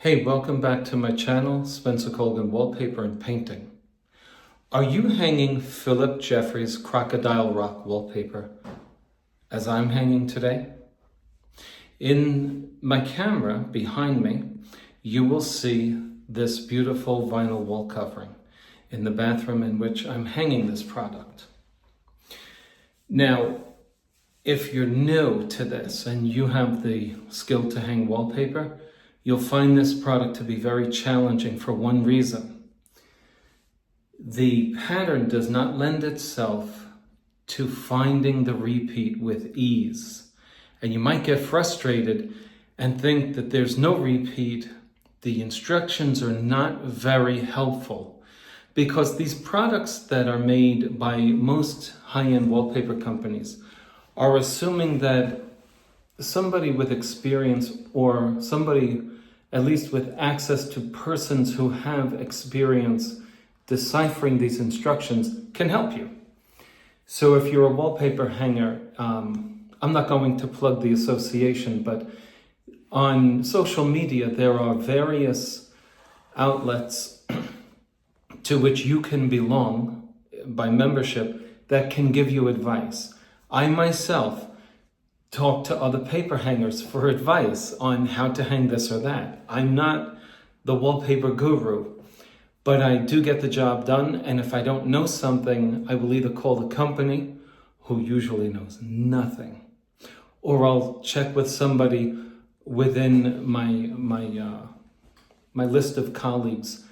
Hey, welcome back to my channel, Spencer Colgan Wallpaper and Painting. Are you hanging Philip Jeffries Crocodile Rock wallpaper as I'm hanging today? In my camera behind me, you will see this beautiful vinyl wall covering in the bathroom in which I'm hanging this product. Now, if you're new to this and you have the skill to hang wallpaper, you'll find this product to be very challenging for one reason. The pattern does not lend itself to finding the repeat with ease. And you might get frustrated and think that there's no repeat. The instructions are not very helpful because these products that are made by most high-end wallpaper companies are assuming that somebody with experience or somebody at least with access to persons who have experience deciphering these instructions can help you. So if you're a wallpaper hanger, I'm not going to plug the association, but on social media there are various outlets to which you can belong by membership that can give you advice. I myself talk to other paper hangers for advice on how to hang this or that. I'm not the wallpaper guru, but I do get the job done. And if I don't know something, I will either call the company, who usually knows nothing, or I'll check with somebody within my list of colleagues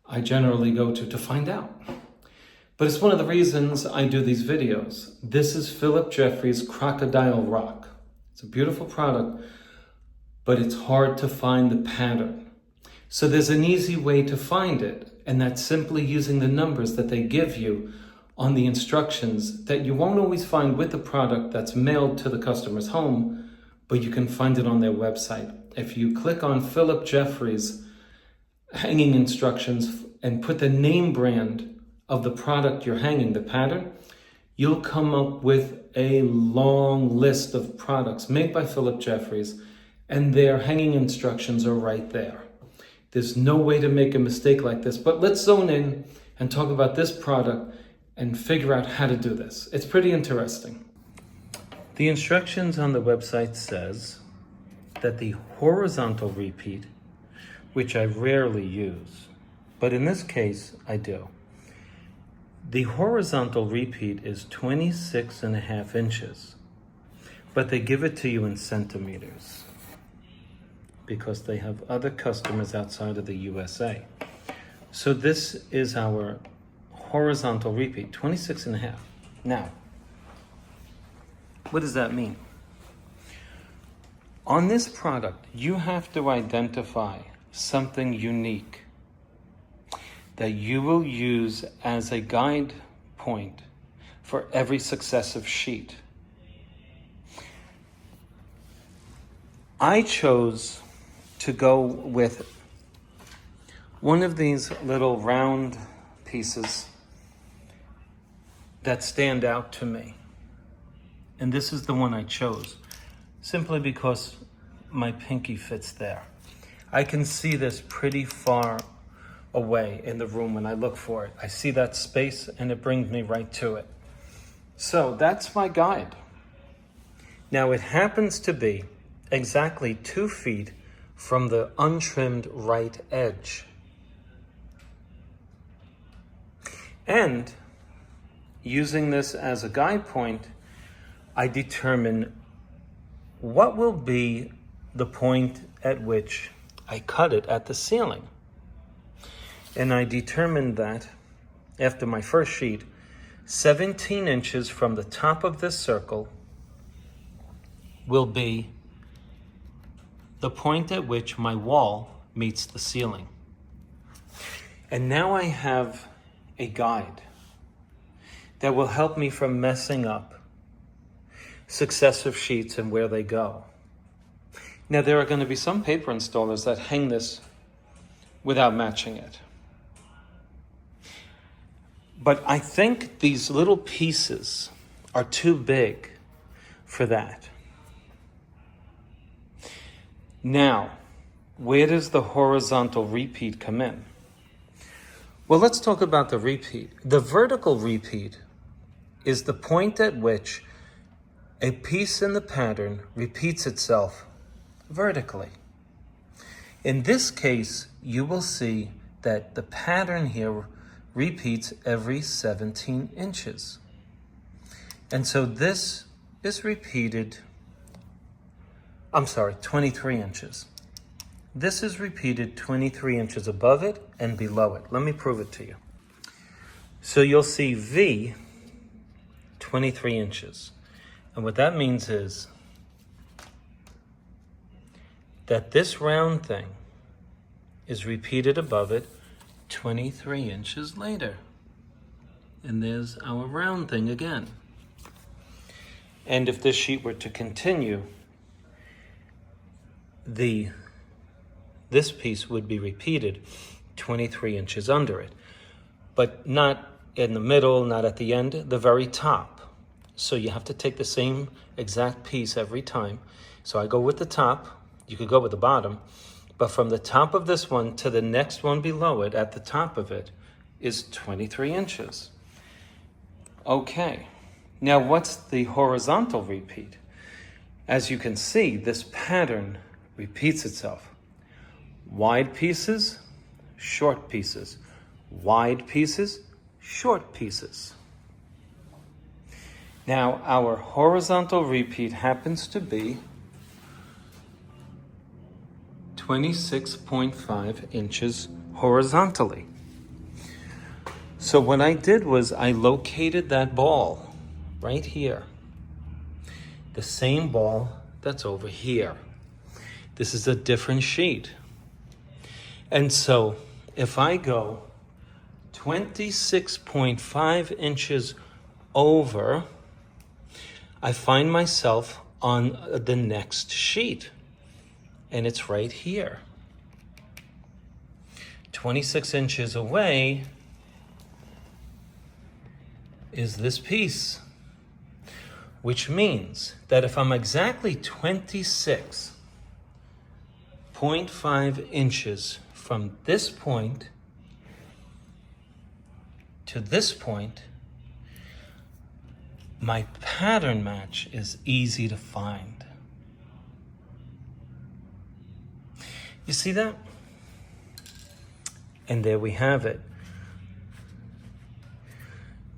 I generally go to find out. But it's one of the reasons I do these videos. This is Philip Jeffries Crocodile Rock. It's a beautiful product, but it's hard to find the pattern. So there's an easy way to find it, and that's simply using the numbers that they give you on the instructions that you won't always find with the product that's mailed to the customer's home, but you can find it on their website. If you click on Philip Jeffries hanging instructions and put the name brand of the product you're hanging, the pattern, you'll come up with a long list of products made by Philip Jeffries, and their hanging instructions are right there. There's no way to make a mistake like this, but let's zone in and talk about this product and figure out how to do this. It's pretty interesting. The instructions on the website says that the horizontal repeat, which I rarely use, but in this case I do. The horizontal repeat is 26.5 inches, but they give it to you in centimeters because they have other customers outside of the USA. So this is our horizontal repeat, 26.5. Now, what does that mean? On this product, you have to identify something unique that you will use as a guide point for every successive sheet. I chose to go with one of these little round pieces that stand out to me. And this is the one I chose, simply because my pinky fits there. I can see this pretty far away in the room when I look for it. I see that space and it brings me right to it. So that's my guide. Now it happens to be exactly 2 feet from the untrimmed right edge. And using this as a guide point, I determine what will be the point at which I cut it at the ceiling. And I determined that after my first sheet, 17 inches from the top of this circle will be the point at which my wall meets the ceiling. And now I have a guide that will help me from messing up successive sheets and where they go. Now there are going to be some paper installers that hang this without matching it. But I think these little pieces are too big for that. Now, where does the horizontal repeat come in? Well, let's talk about the repeat. The vertical repeat is the point at which a piece in the pattern repeats itself vertically. In this case, you will see that the pattern here repeats every 17 inches. And so this is repeated, 23 inches. This is repeated 23 inches above it and below it. Let me prove it to you. So you'll see V, 23 inches. And what that means is that this round thing is repeated above it 23 inches later. And there's our round thing again. And if this sheet were to continue, this piece would be repeated 23 inches under it, but not in the middle, not at the end, the very top. So you have to take the same exact piece every time. So I go with the top, you could go with the bottom, but from the top of this one to the next one below it, at the top of it, is 23 inches. Okay, now what's the horizontal repeat? As you can see, this pattern repeats itself. Wide pieces, short pieces. Wide pieces, short pieces. Now, our horizontal repeat happens to be 26.5 inches horizontally. So what I did was I located that ball right here. The same ball that's over here. This is a different sheet. And so if I go 26.5 inches over, I find myself on the next sheet. And it's right here. 26 inches away is this piece, which means that if I'm exactly 26.5 inches from this point to this point, my pattern match is easy to find. You see that? And there we have it.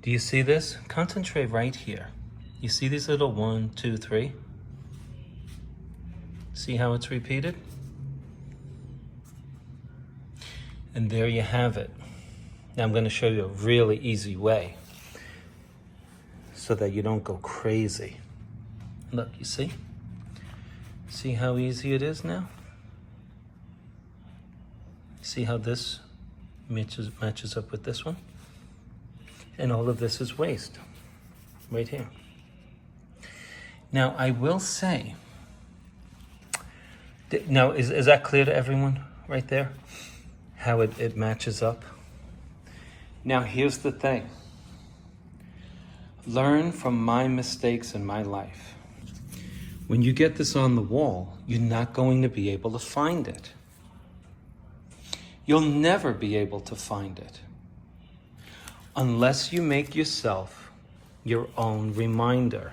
Do you see this? Concentrate right here. You see these little 1, 2, 3? See how it's repeated? And there you have it. Now I'm going to show you a really easy way so that you don't go crazy. Look, you see? See how easy it is now? See how this matches up with this one? And all of this is waste, right here. Now, I will say, now is that clear to everyone right there? How it matches up? Now, here's the thing. Learn from my mistakes in my life. When you get this on the wall, you're not going to be able to find it. You'll never be able to find it unless you make yourself your own reminder.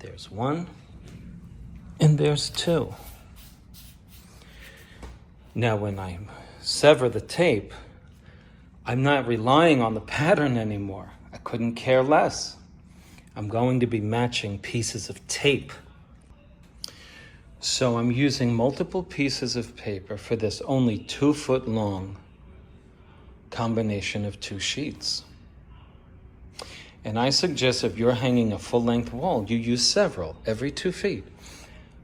There's one, and there's two. Now, when I sever the tape, I'm not relying on the pattern anymore. I couldn't care less. I'm going to be matching pieces of tape. So I'm using multiple pieces of paper for this only 2-foot long combination of 2 sheets. And I suggest if you're hanging a full-length wall, you use several every 2 feet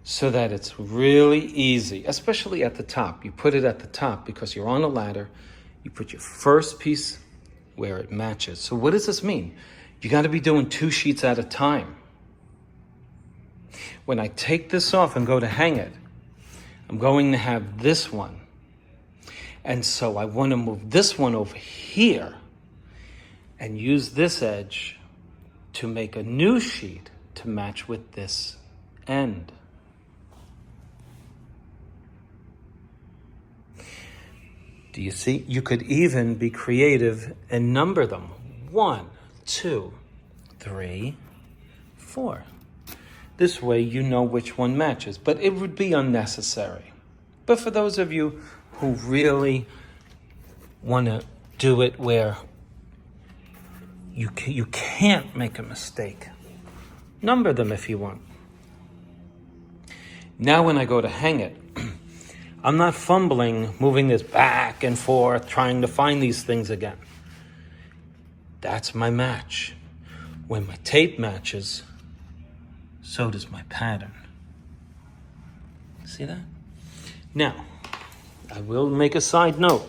so that it's really easy, especially at the top. You put it at the top because you're on a ladder. You put your first piece where it matches. So what does this mean? You got to be doing 2 sheets at a time. When I take this off and go to hang it, I'm going to have this one. And so I want to move this one over here and use this edge to make a new sheet to match with this end. Do you see? You could even be creative and number them. 1, 2, 3, 4. This way you know which one matches, but it would be unnecessary. But for those of you who really want to do it where you can't make a mistake, number them if you want. Now when I go to hang it, I'm not fumbling, moving this back and forth, trying to find these things again. That's my match. When my tape matches, so does my pattern. See that? Now, I will make a side note.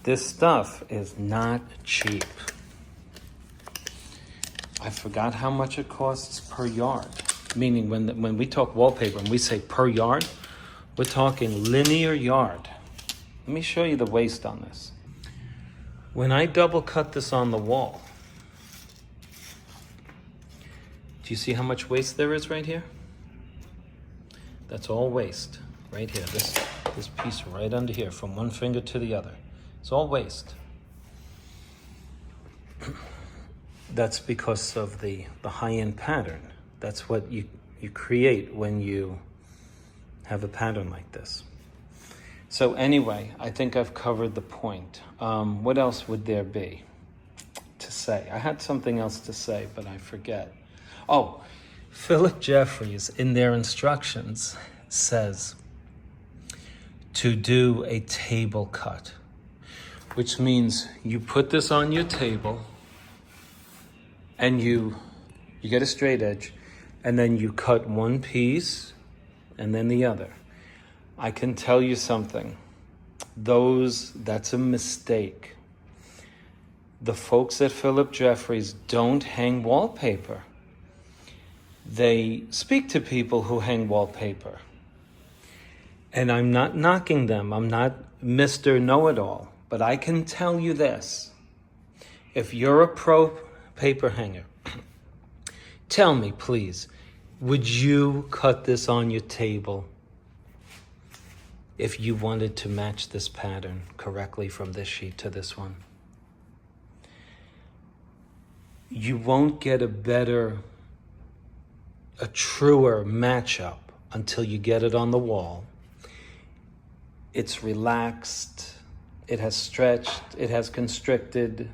This stuff is not cheap. I forgot how much it costs per yard. Meaning when we talk wallpaper and we say per yard, we're talking linear yard. Let me show you the waste on this. When I double cut this on the wall, do you see how much waste there is right here? That's all waste right here. This piece right under here, from one finger to the other. It's all waste. That's because of the high-end pattern. That's what you create when you have a pattern like this. So anyway, I think I've covered the point. What else would there be to say? I had something else to say, but I forget. Oh, Philip Jeffries in their instructions says to do a table cut, which means you put this on your table and you get a straight edge, and then you cut one piece and then the other. I can tell you something. That's a mistake. The folks at Philip Jeffries don't hang wallpaper. They speak to people who hang wallpaper. And I'm not knocking them. I'm not Mr. Know-it-all. But I can tell you this. If you're a pro paper hanger, tell me, please, would you cut this on your table if you wanted to match this pattern correctly from this sheet to this one? You won't get a truer matchup until you get it on the wall. It's relaxed, it has stretched, it has constricted.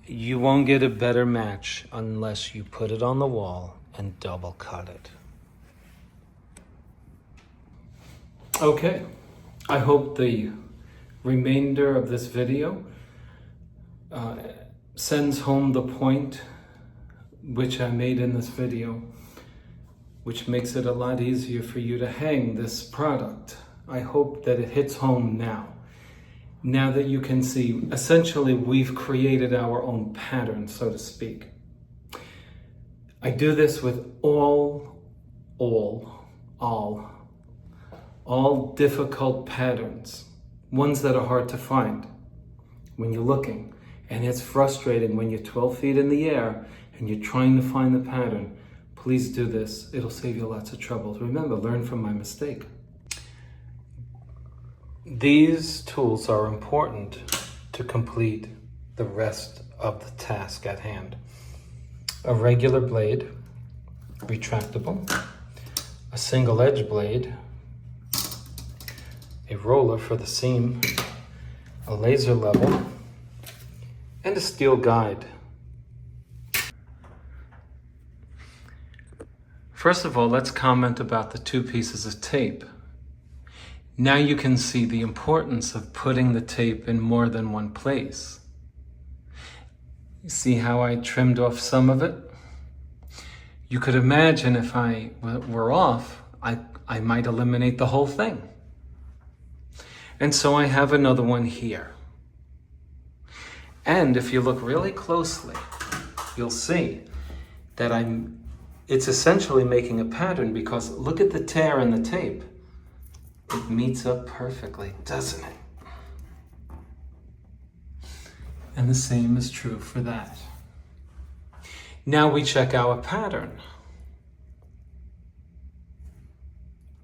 You won't get a better match unless you put it on the wall and double cut it. Okay, I hope the remainder of this video sends home the point which I made in this video, which makes it a lot easier for you to hang this product. I hope that it hits home now that you can see, essentially, we've created our own pattern, so to speak. I do this with all difficult patterns, ones that are hard to find when you're looking. And it's frustrating when you're 12 feet in the air and you're trying to find the pattern. Please do this. It'll save you lots of trouble. Remember, learn from my mistake. These tools are important to complete the rest of the task at hand. A regular blade, retractable, a single edge blade, a roller for the seam, a laser level, and a steel guide. First of all, let's comment about the 2 pieces of tape. Now you can see the importance of putting the tape in more than one place. You see how I trimmed off some of it? You could imagine if I were off, I might eliminate the whole thing. And so I have another one here. And if you look really closely, you'll see that it's essentially making a pattern, because look at the tear in the tape. It meets up perfectly, doesn't it? And the same is true for that. Now we check our pattern.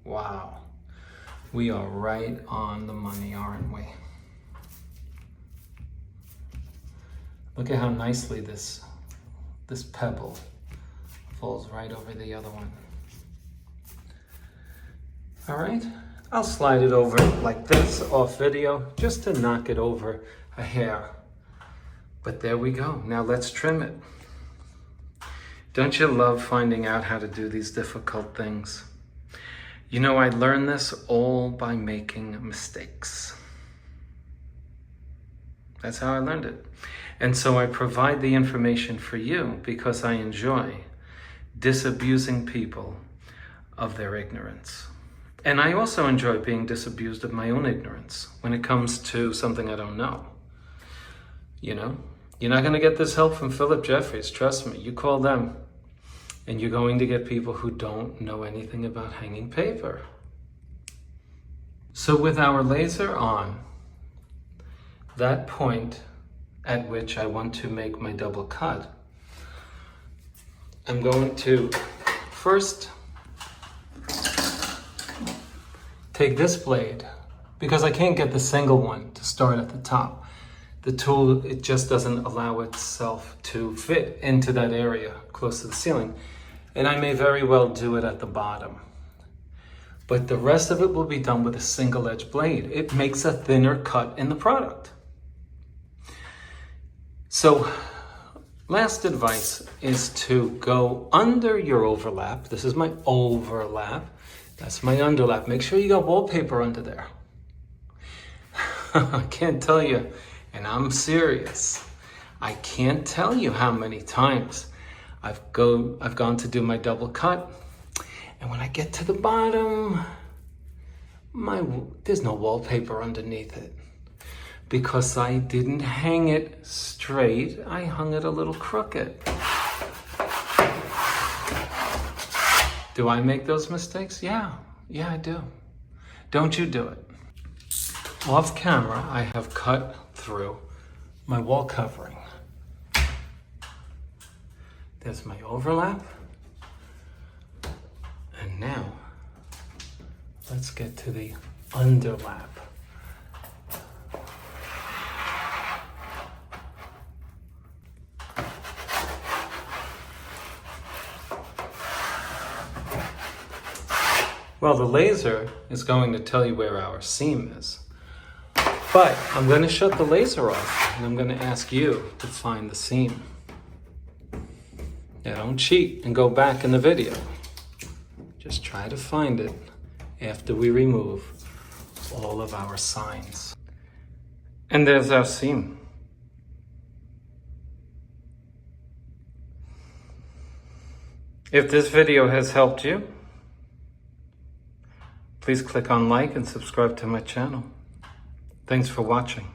Wow. We are right on the money, aren't we? Look at how nicely this pebble falls right over the other one. All right, I'll slide it over like this off video just to knock it over a hair. But there we go. Now let's trim it. Don't you love finding out how to do these difficult things? You know, I learned this all by making mistakes. That's how I learned it. And so I provide the information for you because I enjoy disabusing people of their ignorance. And I also enjoy being disabused of my own ignorance when it comes to something I don't know. You know, you're not going to get this help from Philip Jeffries. Trust me, you call them. And you're going to get people who don't know anything about hanging paper. So with our laser on, that point at which I want to make my double cut, I'm going to first take this blade, because I can't get the single one to start at the top. The tool, it just doesn't allow itself to fit into that area close to the ceiling. And I may very well do it at the bottom. But the rest of it will be done with a single edge blade. It makes a thinner cut in the product. So, last advice is to go under your overlap. This is my overlap. That's my underlap. Make sure you got wallpaper under there. I can't tell you, and I'm serious, I can't tell you how many times I've gone to do my double cut, and when I get to the bottom, there's no wallpaper underneath it. Because I didn't hang it straight, I hung it a little crooked. Do I make those mistakes? Yeah, I do. Don't you do it. Off camera, I have cut through my wall covering. There's my overlap. And now, let's get to the underlap. Well, the laser is going to tell you where our seam is. But I'm going to shut the laser off and I'm going to ask you to find the seam. Now, don't cheat and go back in the video. Just try to find it after we remove all of our signs. And there's our seam. If this video has helped you, please click on like and subscribe to my channel. Thanks for watching.